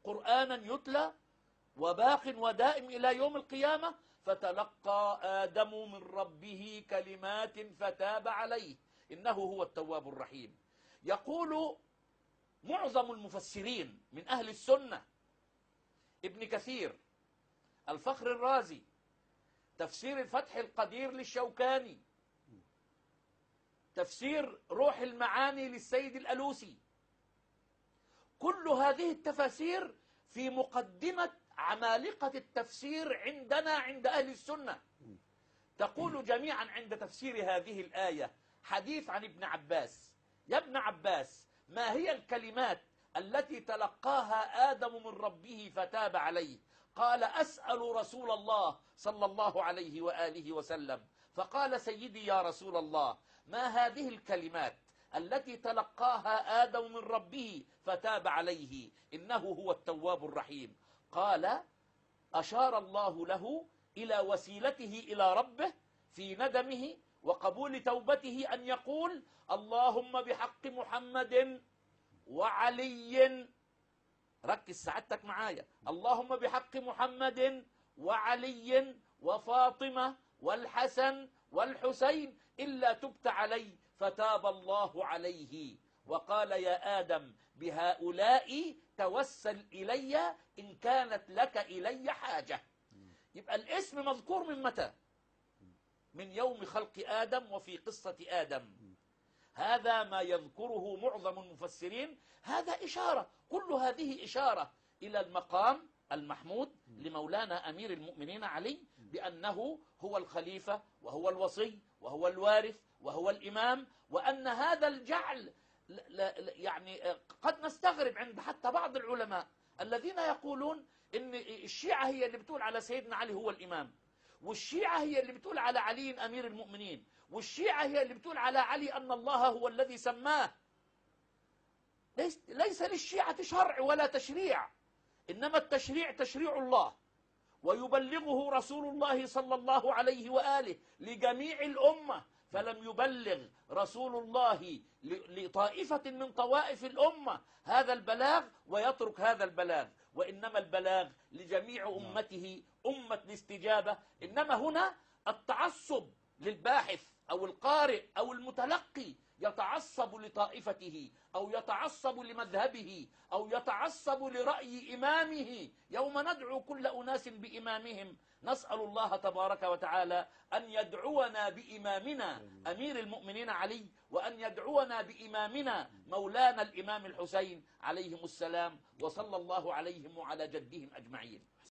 قرآنا يتلى وباق ودائم إلى يوم القيامة. فتلقى آدم من ربه كلمات فتاب عليه إنه هو التواب الرحيم. يقول معظم المفسرين من أهل السنة، ابن كثير، الفخر الرازي، تفسير الفتح القدير للشوكاني، تفسير روح المعاني للسيد الألوسي، كل هذه التفاسير في مقدمة عمالقة التفسير عندنا عند أهل السنة تقول جميعا عند تفسير هذه الآية حديث عن ابن عباس: يا ابن عباس، ما هي الكلمات التي تلقاها آدم من ربه فتاب عليه؟ قال: أسأل رسول الله صلى الله عليه وآله وسلم. فقال: سيدي يا رسول الله، ما هذه الكلمات التي تلقاها آدم من ربه فتاب عليه إنه هو التواب الرحيم؟ قال: أشار الله له إلى وسيلته إلى ربه في ندمه وقبول توبته أن يقول: اللهم بحق محمد وعلي، ركز سعادتك معايا، اللهم بحق محمد وعلي وفاطمة والحسن والحسين إلا تبت علي، فتاب الله عليه وقال: يا آدم بهؤلاء توسل إلي إن كانت لك إلي حاجة. يبقى الاسم مذكور من متى؟ من يوم خلق آدم وفي قصة آدم. هذا ما يذكره معظم المفسرين، هذا إشارة، كل هذه إشارة إلى المقام المحمود لمولانا أمير المؤمنين علي بأنه هو الخليفة وهو الوصي وهو الوارث وهو الإمام، وأن هذا الجعل يعني قد نستغرب عند حتى بعض العلماء الذين يقولون إن الشيعة هي اللي بتقول على سيدنا علي هو الإمام، والشيعة هي اللي بتقول على علي أمير المؤمنين، والشيعة هي اللي بتقول على علي أن الله هو الذي سماه. ليس للشيعة شرع ولا تشريع، إنما التشريع تشريع الله، ويبلغه رسول الله صلى الله عليه وآله لجميع الأمة، فلم يبلغ رسول الله لطائفة من طوائف الأمة هذا البلاغ ويترك هذا البلاغ، وإنما البلاغ لجميع أمته أمة الاستجابة. إنما هنا التعصب للباحث أو القارئ أو المتلقي يتعصب لطائفته أو يتعصب لمذهبه أو يتعصب لرأي إمامه. يوم ندعو كل أناس بإمامهم، نسأل الله تبارك وتعالى أن يدعونا بإمامنا أمير المؤمنين علي، وأن يدعونا بإمامنا مولانا الإمام الحسين عليهم السلام، وصلى الله عليهم وعلى جدهم أجمعين.